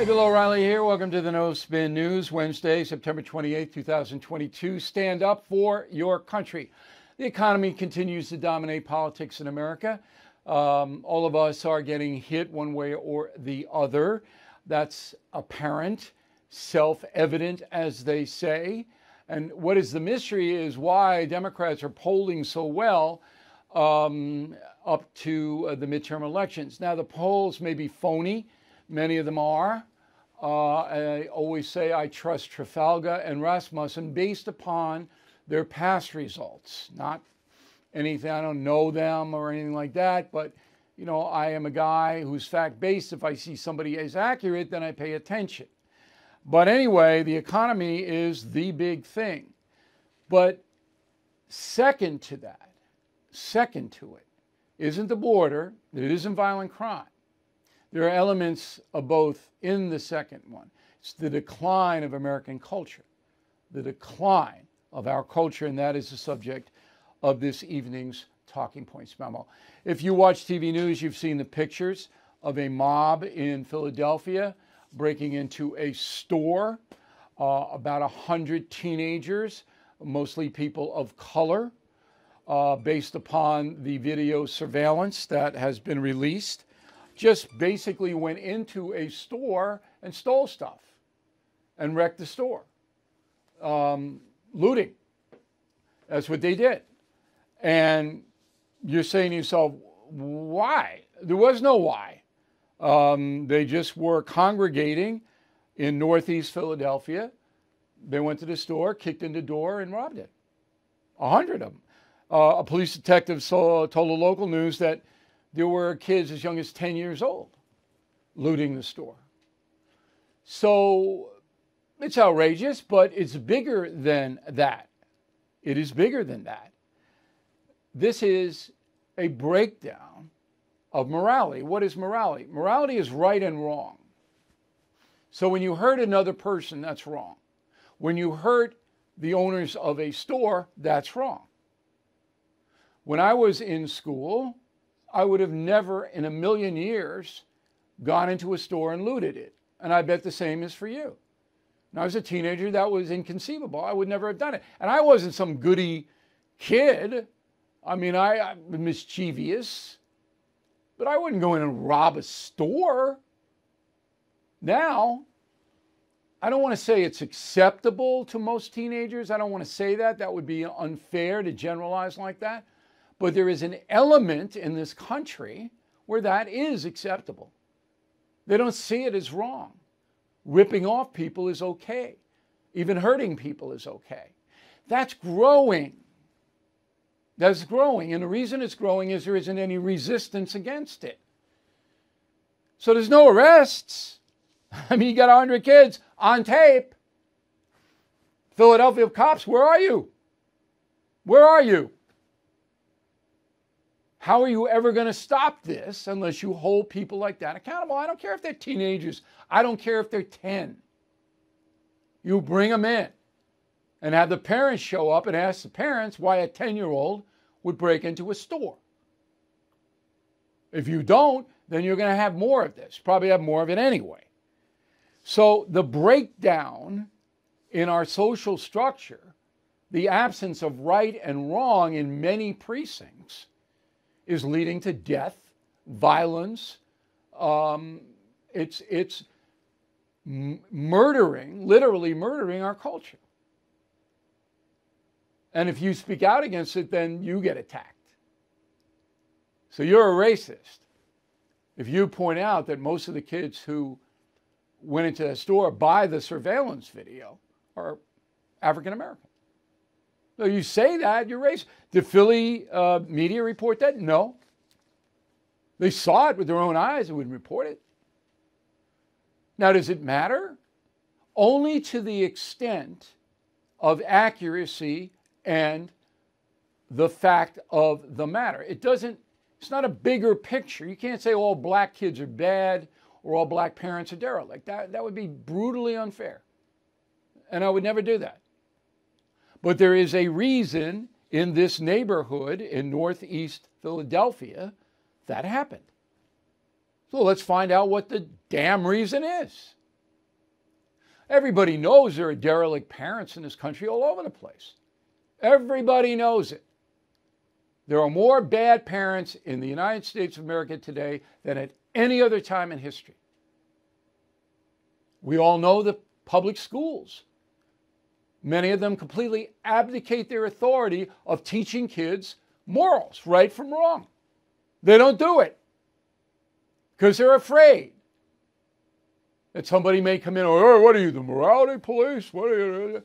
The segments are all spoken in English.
Bill O'Reilly here. Welcome to the No Spin News, Wednesday, September 28, 2022. Stand up for your country. The economy continues to dominate politics in America. All of us are getting hit one way or the other. That's apparent, self-evident, as they say. And what is the mystery is why Democrats are polling so well up to the midterm elections. Now, the polls may be phony. Many of them are. I always say I trust Trafalgar and Rasmussen based upon their past results, not anything. I don't know them or anything like that, but you know, I am a guy who's fact-based. If I see somebody is accurate, then I pay attention. But anyway, the economy is the big thing. But second to that, second to it, isn't the border, it isn't violent crime. There are elements of both in the second one. It's the decline of American culture, the decline of our culture, and that is the subject of this evening's Talking Points memo. If you watch TV news, you've seen the pictures of a mob in Philadelphia breaking into a store, about 100 teenagers, mostly people of color, based upon the video surveillance that has been released. Just basically went into a store and stole stuff and wrecked the store. Looting. That's what they did. And you're saying to yourself, why? There was no why. They just were congregating in Northeast Philadelphia. They went to the store, kicked in the door, and robbed it. 100 of them. A police detective told the local news that there were kids as young as 10 years old looting the store. So it's outrageous, but it's bigger than that. It is bigger than that. This is a breakdown of morality. What is morality? Morality is right and wrong. So when you hurt another person, that's wrong. When you hurt the owners of a store, that's wrong. When I was in school, I would have never in a million years gone into a store and looted it. And I bet the same is for you. When I was a teenager, that was inconceivable. I would never have done it. And I wasn't some goody kid. I mean, I'm mischievous, but I wouldn't go in and rob a store. Now, I don't want to say it's acceptable to most teenagers. I don't want to say that. That would be unfair to generalize like that. But there is an element in this country where that is acceptable. They don't see it as wrong. Ripping off people is okay. Even hurting people is okay. That's growing. That's growing. And the reason it's growing is there isn't any resistance against it. So there's no arrests. I mean, you got 100 kids on tape. Philadelphia cops, where are you? Where are you? How are you ever going to stop this unless you hold people like that accountable? I don't care if they're teenagers. I don't care if they're 10. You bring them in and have the parents show up and ask the parents why a 10-year-old would break into a store. If you don't, then you're going to have more of this. Probably have more of it anyway. So the breakdown in our social structure, the absence of right and wrong in many precincts, is leading to death, violence. It's murdering, literally murdering our culture. And if you speak out against it, then you get attacked. So you're a racist. If you point out that most of the kids who went into the store by the surveillance video are African American. So you say that, you're racist. Did Philly media report that? No. They saw it with their own eyes and wouldn't report it. Now, does it matter? Only to the extent of accuracy and the fact of the matter. It's not a bigger picture. You can't say all black kids are bad or all black parents are derelict. That would be brutally unfair. And I would never do that. But there is a reason in this neighborhood in Northeast Philadelphia that happened. So let's find out what the damn reason is. Everybody knows there are derelict parents in this country all over the place. Everybody knows it. There are more bad parents in the United States of America today than at any other time in history. We all know the public schools. Many of them completely abdicate their authority of teaching kids morals, right from wrong. They don't do it because they're afraid that somebody may come in, oh, what are you, the morality police? What are you?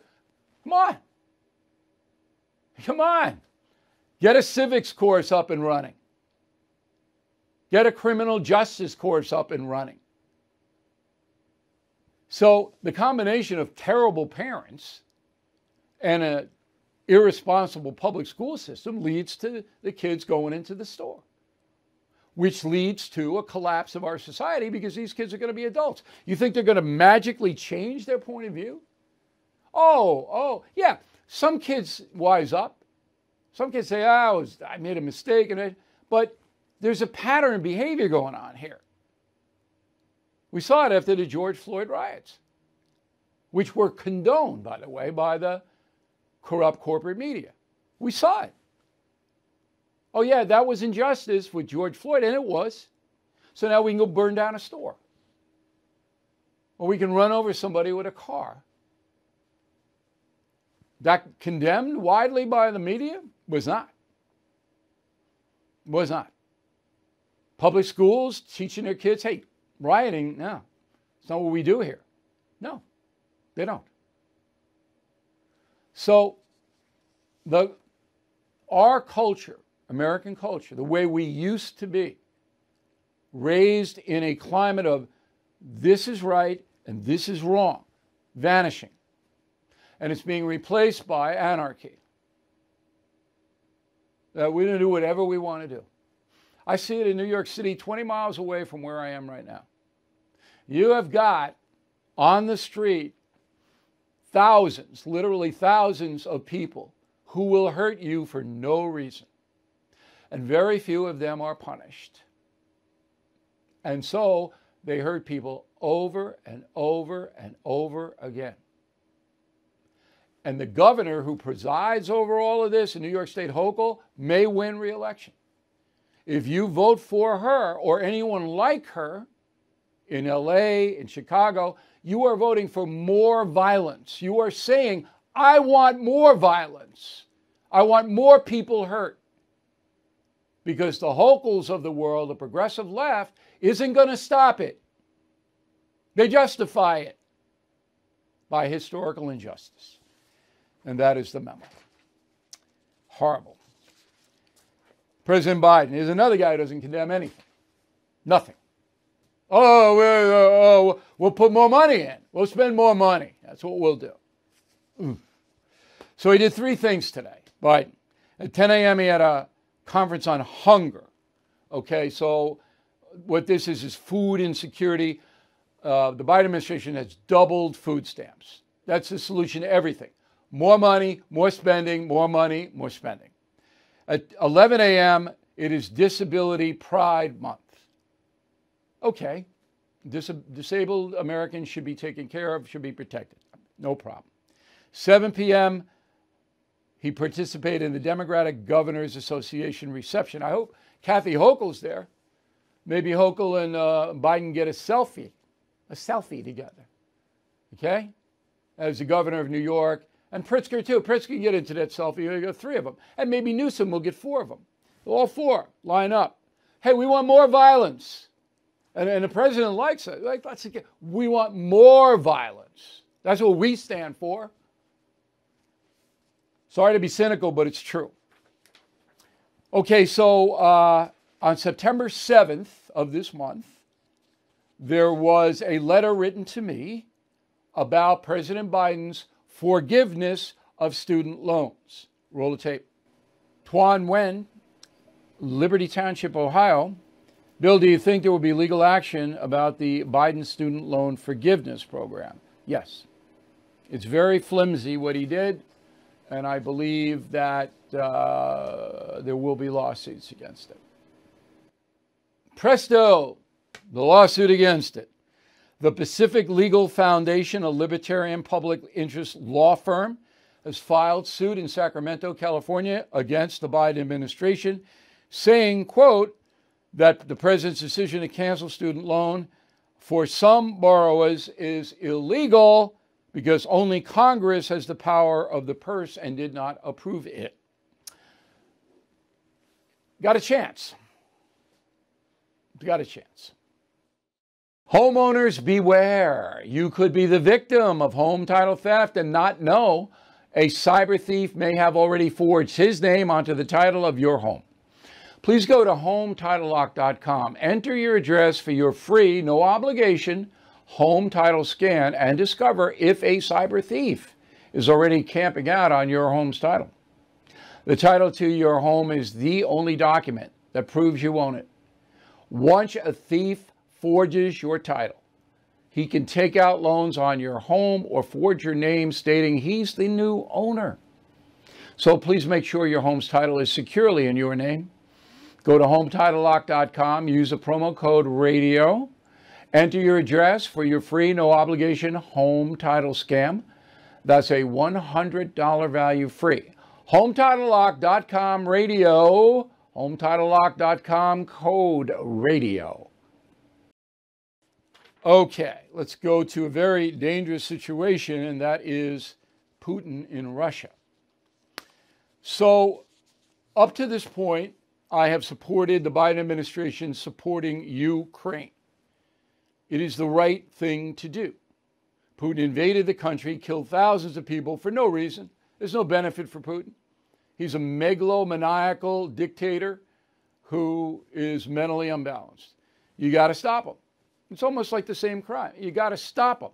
Come on. Come on. Get a civics course up and running. Get a criminal justice course up and running. So the combination of terrible parents and an irresponsible public school system leads to the kids going into the store, which leads to a collapse of our society because these kids are going to be adults. You think they're going to magically change their point of view? Oh, yeah. Some kids wise up. Some kids say, I made a mistake. But there's a pattern of behavior going on here. We saw it after the George Floyd riots, which were condoned, by the way, by the corrupt corporate media. We saw it. Oh, yeah, that was injustice with George Floyd, and it was. So now we can go burn down a store. Or we can run over somebody with a car. That condemned widely by the media? Was not. Was not. Public schools teaching their kids, hey, rioting, no. It's not what we do here. No, they don't. So our culture, American culture, the way we used to be, raised in a climate of this is right and this is wrong, vanishing. And it's being replaced by anarchy. That we don't do whatever we want to do. I see it in New York City, 20 miles away from where I am right now. You have got on the street thousands, literally thousands of people who will hurt you for no reason. And very few of them are punished. And so they hurt people over and over and over again. And the governor who presides over all of this in New York State Hochul may win re-election. If you vote for her or anyone like her in LA, in Chicago, you are voting for more violence. You are saying, I want more violence. I want more people hurt. Because the Hochuls of the world, the progressive left, isn't going to stop it. They justify it by historical injustice. And that is the memo. Horrible. President Biden is another guy who doesn't condemn anything. Nothing. We'll put more money in. We'll spend more money. That's what we'll do. So he did three things today, Biden. At 10 a.m. he had a conference on hunger. Okay, so what this is food insecurity. The Biden administration has doubled food stamps. That's the solution to everything. More money, more spending, more money, more spending. At 11 a.m., it is Disability Pride Month. Okay, disabled Americans should be taken care of, should be protected. No problem. 7 p.m., he participated in the Democratic Governors Association reception. I hope Kathy Hochul's there. Maybe Hochul and Biden get a selfie together. Okay? As the governor of New York. And Pritzker, too. Pritzker can get into that selfie. You got three of them. And maybe Newsom will get four of them. All four line up. Hey, we want more violence. And the president likes it. We want more violence. That's what we stand for. Sorry to be cynical, but it's true. Okay, so on September 7th of this month, there was a letter written to me about President Biden's forgiveness of student loans. Roll the tape. Tuan Nguyen, Liberty Township, Ohio. Bill, do you think there will be legal action about the Biden student loan forgiveness program? Yes. It's very flimsy what he did, and I believe that there will be lawsuits against it. Presto, the lawsuit against it. The Pacific Legal Foundation, a libertarian public interest law firm, has filed suit in Sacramento, California against the Biden administration, saying, quote, that the president's decision to cancel student loan for some borrowers is illegal because only Congress has the power of the purse and did not approve it. Got a chance. Got a chance. Homeowners beware. You could be the victim of home title theft and not know. A cyber thief may have already forged his name onto the title of your home. Please go to HomeTitleLock.com. Enter your address for your free, no obligation, home title scan and discover if a cyber thief is already camping out on your home's title. The title to your home is the only document that proves you own it. Once a thief forges your title, he can take out loans on your home or forge your name stating he's the new owner. So please make sure your home's title is securely in your name. Go to HomeTitleLock.com, use the promo code RADIO, enter your address for your free, no obligation home title scam. That's a $100 value free. HomeTitleLock.com RADIO, HomeTitleLock.com code RADIO. Okay, let's go to a very dangerous situation, and that is Putin in Russia. So up to this point, I have supported the Biden administration supporting Ukraine. It is the right thing to do. Putin invaded the country, killed thousands of people for no reason. There's no benefit for Putin. He's a megalomaniacal dictator who is mentally unbalanced. You got to stop him. It's almost like the same crime. You got to stop him.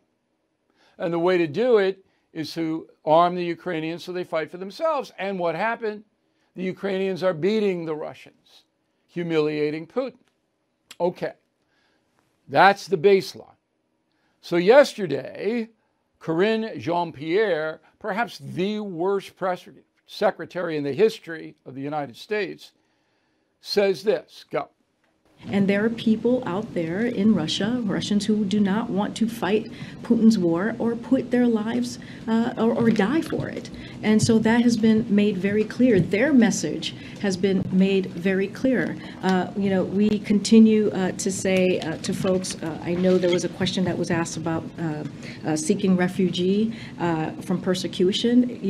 And the way to do it is to arm the Ukrainians so they fight for themselves. And what happened? The Ukrainians are beating the Russians, humiliating Putin. Okay, that's the baseline. So yesterday, Karine Jean-Pierre, perhaps the worst press secretary in the history of the United States, says this. Go. And there are people out there in Russia, Russians who do not want to fight Putin's war or put their lives or die for it. And so that has been made very clear. Their message has been made very clear. We continue to say to folks, I know there was a question that was asked about seeking refugee from persecution.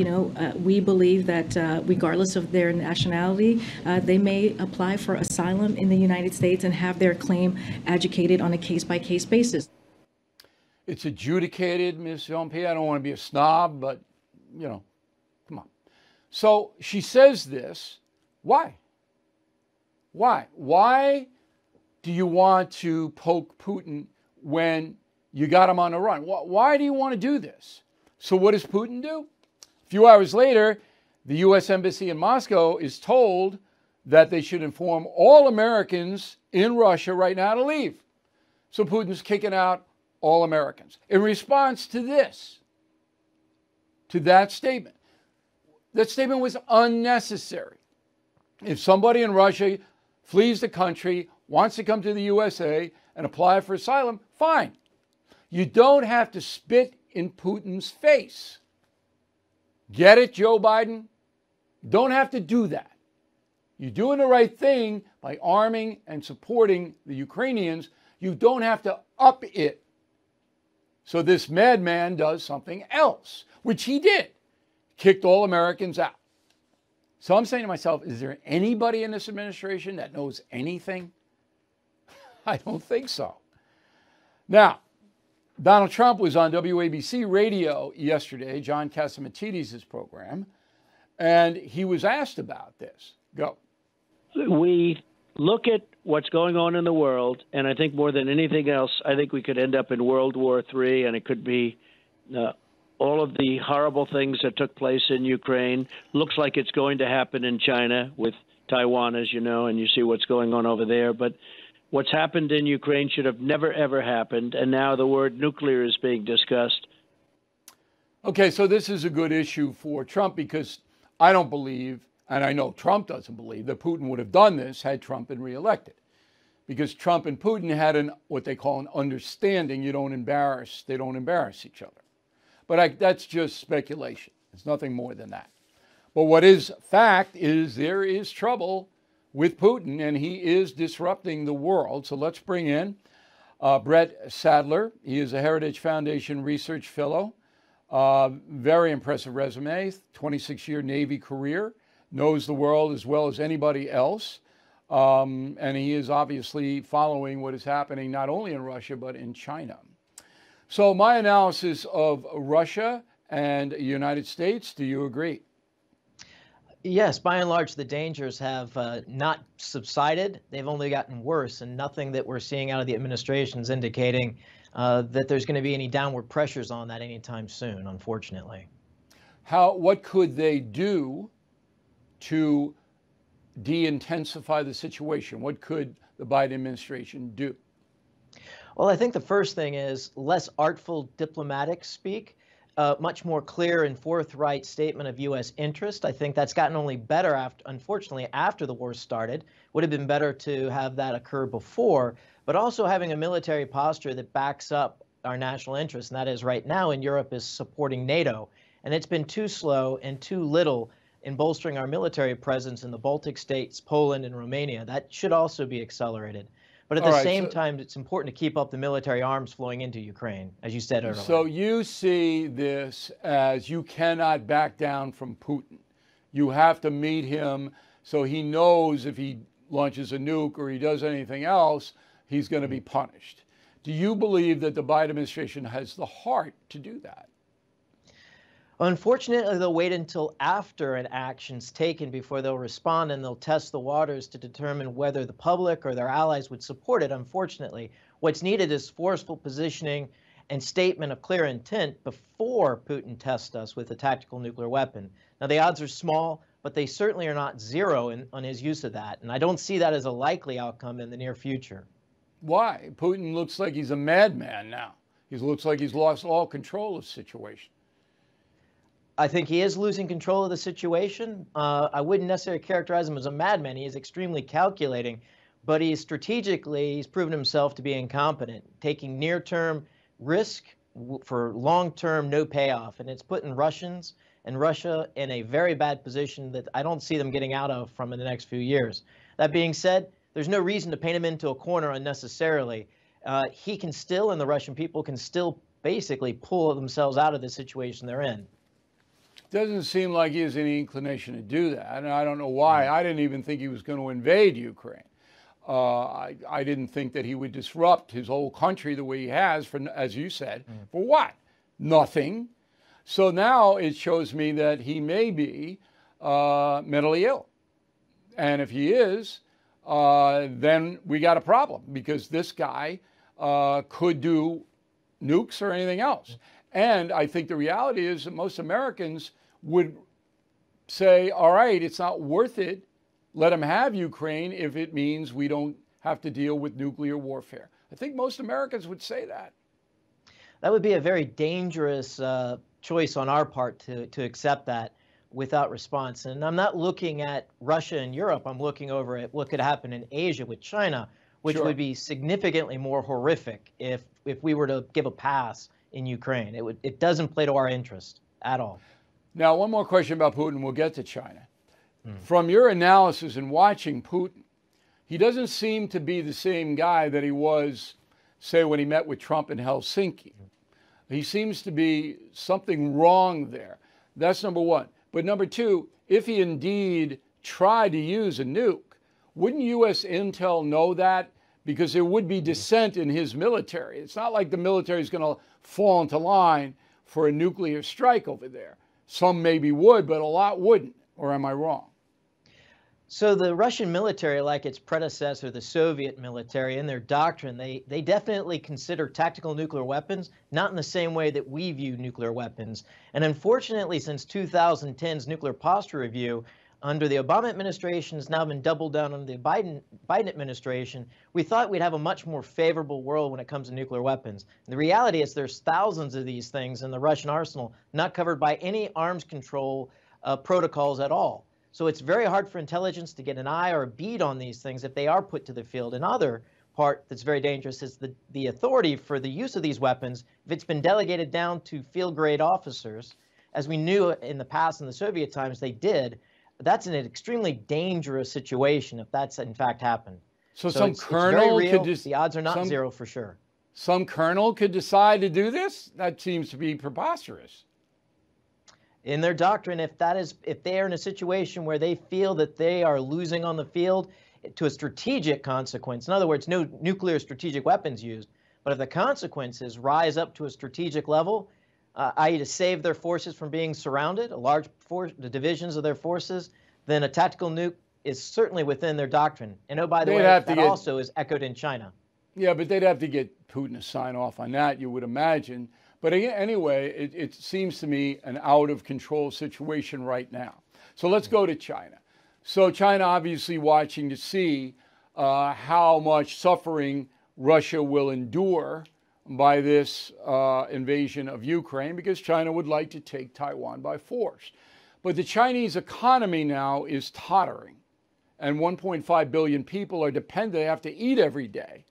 We believe that regardless of their nationality, they may apply for asylum in the United States and have their claim adjudicated on a case-by-case basis. It's adjudicated, Ms. Jean-Pierre. I don't want to be a snob, but, come on. So she says this. Why? Why? Why do you want to poke Putin when you got him on the run? Why do you want to do this? So what does Putin do? A few hours later, the U.S. Embassy in Moscow is told that they should inform all Americans in Russia right now to leave. So Putin's kicking out all Americans. In response to this, to that statement was unnecessary. If somebody in Russia flees the country, wants to come to the USA and apply for asylum, fine. You don't have to spit in Putin's face. Get it, Joe Biden? Don't have to do that. You're doing the right thing by arming and supporting the Ukrainians. You don't have to up it. So this madman does something else, which he did. Kicked all Americans out. So I'm saying to myself, is there anybody in this administration that knows anything? I don't think so. Now, Donald Trump was on WABC radio yesterday, John Catsimatidis' program, and he was asked about this. Go. We look at what's going on in the world, and I think more than anything else, I think we could end up in World War III, and it could be all of the horrible things that took place in Ukraine. Looks like it's going to happen in China with Taiwan, as you know, and you see what's going on over there. But what's happened in Ukraine should have never, ever happened, and now the word nuclear is being discussed. Okay, so this is a good issue for Trump because I don't believe, and I know Trump doesn't believe, that Putin would have done this had Trump been reelected. because Trump and Putin had what they call an understanding. They don't embarrass each other. But that's just speculation. It's nothing more than that. But what is fact is there is trouble with Putin, and he is disrupting the world. So let's bring in Brent Sadler. He is a Heritage Foundation Research Fellow. Very impressive resume, 26-year Navy career, knows the world as well as anybody else. And he is obviously following what is happening not only in Russia, but in China. So my analysis of Russia and the United States, do you agree? Yes, by and large, the dangers have not subsided. They've only gotten worse, and nothing that we're seeing out of the administration is indicating that there's going to be any downward pressures on that anytime soon, unfortunately. What could they do to de-intensify the situation? What could the Biden administration do? Well, I think the first thing is less artful diplomatic speak. Much more clear and forthright statement of U.S. interest. I think that's gotten only better, unfortunately, after the war started. Would have been better to have that occur before, but also having a military posture that backs up our national interest, and that is right now in Europe is supporting NATO. And it's been too slow and too little in bolstering our military presence in the Baltic states, Poland, and Romania. That should also be accelerated. But at the same time, it's important to keep up the military arms flowing into Ukraine, as you said earlier. So you see this as you cannot back down from Putin. You have to meet him so he knows if he launches a nuke or he does anything else, he's going to be punished. Do you believe that the Biden administration has the heart to do that? Unfortunately, they'll wait until after an action's taken before they'll respond, and they'll test the waters to determine whether the public or their allies would support it. Unfortunately, what's needed is forceful positioning and statement of clear intent before Putin tests us with a tactical nuclear weapon. Now, the odds are small, but they certainly are not zero on his use of that, and I don't see that as a likely outcome in the near future. Why? Putin looks like he's a madman now. He looks like he's lost all control of the situation. I think he is losing control of the situation. I wouldn't necessarily characterize him as a madman. He is extremely calculating, but he's proven himself to be incompetent, taking near-term risk for long-term no payoff. And it's putting Russians and Russia in a very bad position that I don't see them getting out of from in the next few years. That being said, there's no reason to paint him into a corner unnecessarily. He can still, and the Russian people can still basically pull themselves out of the situation they're in. Doesn't seem like he has any inclination to do that, and I don't know why. I didn't even think he was going to invade Ukraine. I didn't think that he would disrupt his whole country the way he has, for, as you said, for what? Nothing. So now it shows me that he may be mentally ill. And if he is, then we got a problem, because this guy could do nukes or anything else. And I think the reality is that most Americans would say, all right, it's not worth it. Let him have Ukraine if it means we don't have to deal with nuclear warfare. I think most Americans would say that. That would be a very dangerous choice on our part to accept that without response. And I'm not looking at Russia and Europe. I'm looking over at what could happen in Asia with China, which would be significantly more horrific if we were to give a pass in Ukraine. It doesn't play to our interest at all. Now, one more question about Putin. We'll get to China. From your analysis and watching Putin, he doesn't seem to be the same guy that he was, say, when he met with Trump in Helsinki. He seems to be something wrong there. That's number one. But number two, if he indeed tried to use a nuke, wouldn't U.S. intel know that? Because there would be dissent in his military. It's not like the military is going to fall into line for a nuclear strike over there. Some maybe would, but a lot wouldn't. Or am I wrong? So the Russian military, like its predecessor, the Soviet military, in their doctrine, they definitely consider tactical nuclear weapons not in the same way that we view nuclear weapons. And unfortunately, since 2010's nuclear posture review, under the Obama administration has now been doubled down under the Biden administration, we thought we'd have a much more favorable world when it comes to nuclear weapons. And the reality is there's thousands of these things in the Russian arsenal not covered by any arms control protocols at all. So it's very hard for intelligence to get an eye or a bead on these things if they are put to the field. And part that's very dangerous is the authority for the use of these weapons, if it's been delegated down to field grade officers, as we knew in the past in the Soviet times they did, that's an extremely dangerous situation if that's in fact happened. So some colonel could just, the odds are not zero for sure. Some colonel could decide to do this? That seems to be preposterous. In their doctrine, if they are in a situation where they feel that they are losing on the field to a strategic consequence, in other words, no nuclear strategic weapons used, but if the consequences rise up to a strategic level, i.e. to save their forces from being surrounded, a large force, the divisions of their forces, then a tactical nuke is certainly within their doctrine. And oh, by the way, that also is echoed in China. Yeah, but they'd have to get Putin to sign off on that, you would imagine. But anyway, it seems to me an out-of-control situation right now. So let's go to China. So China obviously watching to see how much suffering Russia will endure by this invasion of Ukraine, because China would like to take Taiwan by force. But the Chinese economy now is tottering, and 1.5 billion people are dependent. They have to eat every day.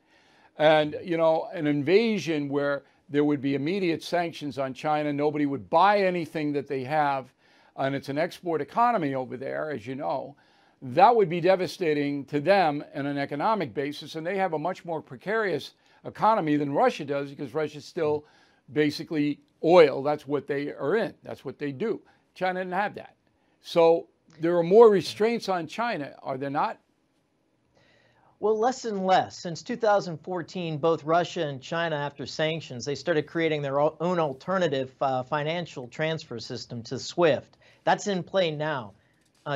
And, you know, an invasion where there would be immediate sanctions on China, nobody would buy anything that they have, and it's an export economy over there, as you know, that would be devastating to them on an economic basis. And they have a much more precarious economy than Russia does, because Russia's still basically oil. That's what they are in. That's what they do. China didn't have that. So there are more restraints on China, are there not? Well, less and less. Since 2014, both Russia and China, after sanctions, they started creating their own alternative financial transfer system to SWIFT. That's in play now.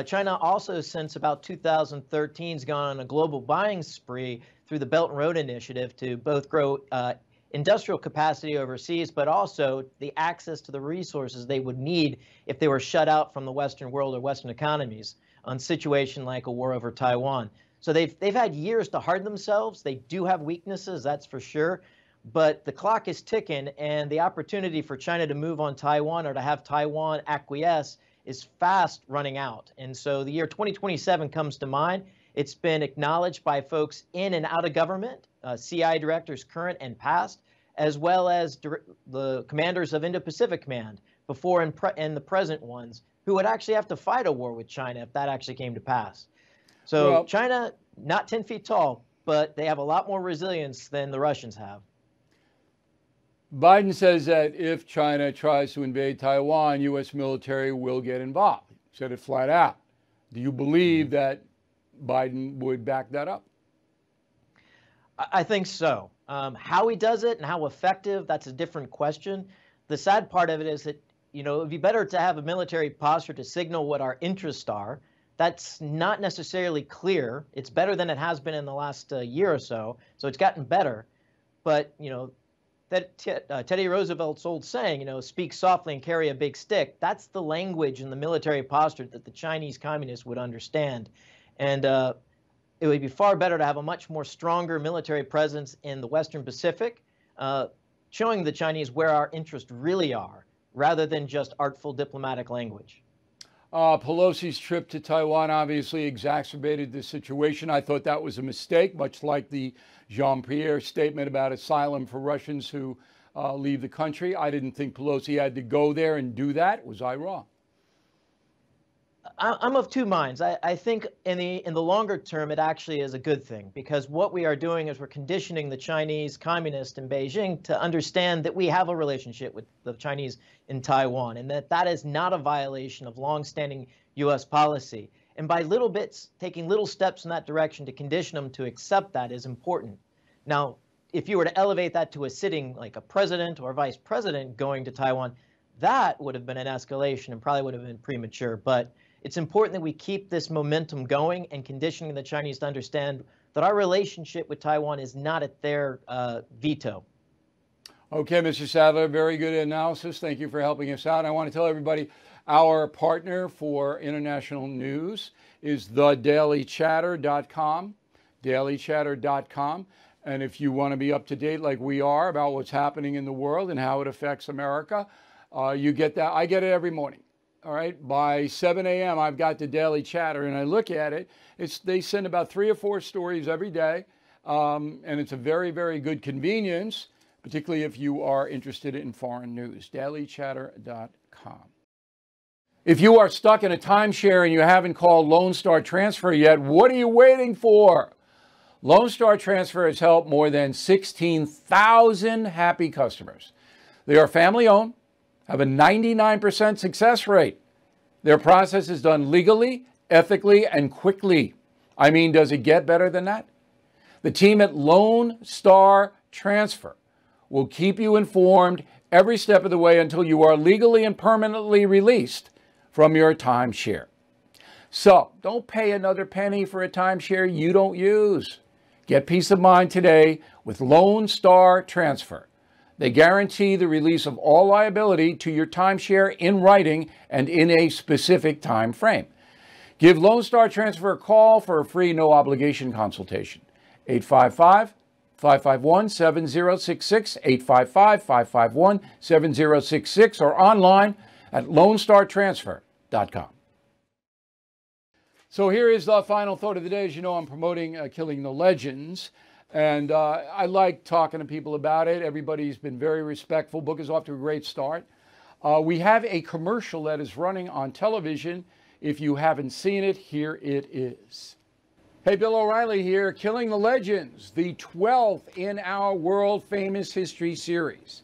China also, since about 2013, has gone on a global buying spree through the Belt and Road Initiative to both grow industrial capacity overseas, but also the access to the resources they would need if they were shut out from the Western world or Western economies on a situation like a war over Taiwan. So they've had years to harden themselves. They do have weaknesses, that's for sure. But the clock is ticking, and the opportunity for China to move on Taiwan or to have Taiwan acquiesce is fast running out. And so the year 2027 comes to mind. It's been acknowledged by folks in and out of government, CI directors current and past, as well as the commanders of Indo-Pacific Command before and the present ones, who would actually have to fight a war with China if that actually came to pass. So well, China, not 10 feet tall, but they have a lot more resilience than the Russians have. Biden says that if China tries to invade Taiwan, U.S. military will get involved. He said it flat out. Do you believe that Biden would back that up? I think so. How he does it and how effective, that's a different question. The sad part of it is that, you know, it'd be better to have a military posture to signal what our interests are. That's not necessarily clear. It's better than it has been in the last year or so. So it's gotten better. But, you know, that Teddy Roosevelt's old saying, you know, speak softly and carry a big stick. That's the language and the military posture that the Chinese communists would understand. And it would be far better to have a much more stronger military presence in the Western Pacific, showing the Chinese where our interests really are, rather than just artful diplomatic language. Pelosi's trip to Taiwan obviously exacerbated the situation. I thought that was a mistake, much like the Jean-Pierre statement about asylum for Russians who leave the country. I didn't think Pelosi had to go there and do that. Was I wrong? I'm of two minds. I think in the longer term, it actually is a good thing, because what we are doing is we're conditioning the Chinese communists in Beijing to understand that we have a relationship with the Chinese in Taiwan, and that is not a violation of longstanding U.S. policy. And by little bits, taking little steps in that direction to condition them to accept that is important. Now, if you were to elevate that to a sitting, like a president or vice president going to Taiwan, that would have been an escalation and probably would have been premature. But it's important that we keep this momentum going and conditioning the Chinese to understand that our relationship with Taiwan is not at their veto. Okay, Mr. Sadler, very good analysis. Thank you for helping us out. I want to tell everybody our partner for international news is thedailychatter.com, dailychatter.com. And if you want to be up to date like we are about what's happening in the world and how it affects America, you get that. I get it every morning. All right, by 7 a.m., I've got the Daily Chatter, and I look at it. They send about 3 or 4 stories every day And it's a very, very good convenience, particularly if you are interested in foreign news. dailychatter.com. If you are stuck in a timeshare and you haven't called Lone Star Transfer yet, what are you waiting for? Lone Star Transfer has helped more than 16,000 happy customers. They are family-owned, have a 99% success rate. Their process is done legally, ethically, and quickly. I mean, does it get better than that? The team at Lone Star Transfer will keep you informed every step of the way until you are legally and permanently released from your timeshare. So, don't pay another penny for a timeshare you don't use. Get peace of mind today with Lone Star Transfer. They guarantee the release of all liability to your timeshare in writing and in a specific time frame. Give Lone Star Transfer a call for a free no-obligation consultation. 855-551-7066, 855-551-7066, or online at lonestartransfer.com. So here is the final thought of the day. As you know, I'm promoting Killing the Legends, and I like talking to people about it. Everybody's been very respectful. Book is off to a great start. We have a commercial that is running on television. If you haven't seen it, here it is. Hey, Bill O'Reilly here, Killing the Legends, the 12th in our world-famous history series.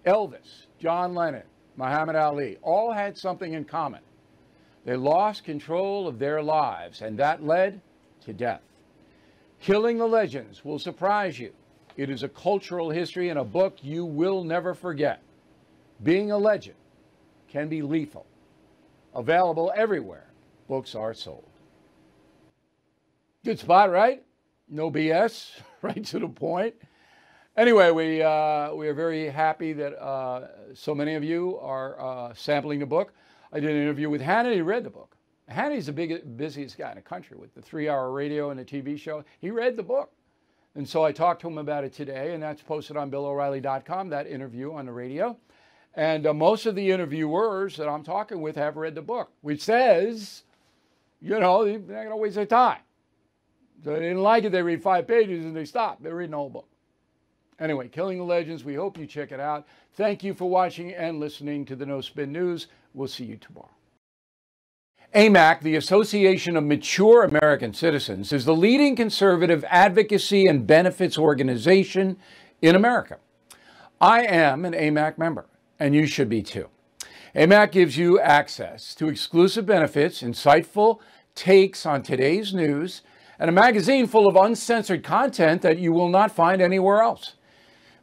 Elvis, John Lennon, Muhammad Ali, all had something in common. They lost control of their lives, and that led to death. Killing the Legends will surprise you. It is a cultural history and a book you will never forget. Being a legend can be lethal. Available everywhere books are sold. Good spot, right? No BS, right to the point. Anyway, we are very happy that so many of you are sampling the book. I did an interview with Hannah. He read the book. Hanny's the busiest guy in the country with the 3-hour radio and the TV show. He read the book. And so I talked to him about it today, and that's posted on BillO'Reilly.com, that interview on the radio. And most of the interviewers that I'm talking with have read the book, which says, you know, they're not going to waste their time. So they didn't like it, they read 5 pages and they stop. They're reading the whole book. Anyway, Killing the Legends, we hope you check it out. Thank you for watching and listening to the No Spin News. We'll see you tomorrow. AMAC, the Association of Mature American Citizens, is the leading conservative advocacy and benefits organization in America. I am an AMAC member, and you should be too. AMAC gives you access to exclusive benefits, insightful takes on today's news, and a magazine full of uncensored content that you will not find anywhere else.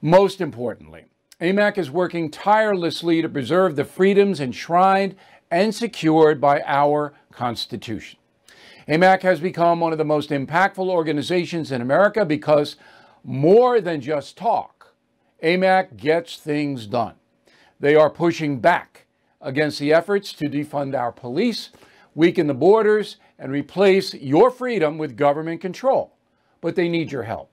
Most importantly, AMAC is working tirelessly to preserve the freedoms enshrined and secured by our Constitution. AMAC has become one of the most impactful organizations in America because more than just talk, AMAC gets things done. They are pushing back against the efforts to defund our police, weaken the borders, and replace your freedom with government control. But they need your help.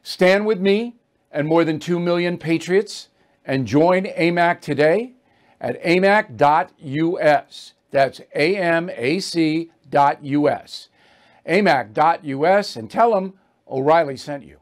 Stand with me and more than 2 million patriots and join AMAC today at amac.us. That's amac.us. amac.us, and tell them O'Reilly sent you.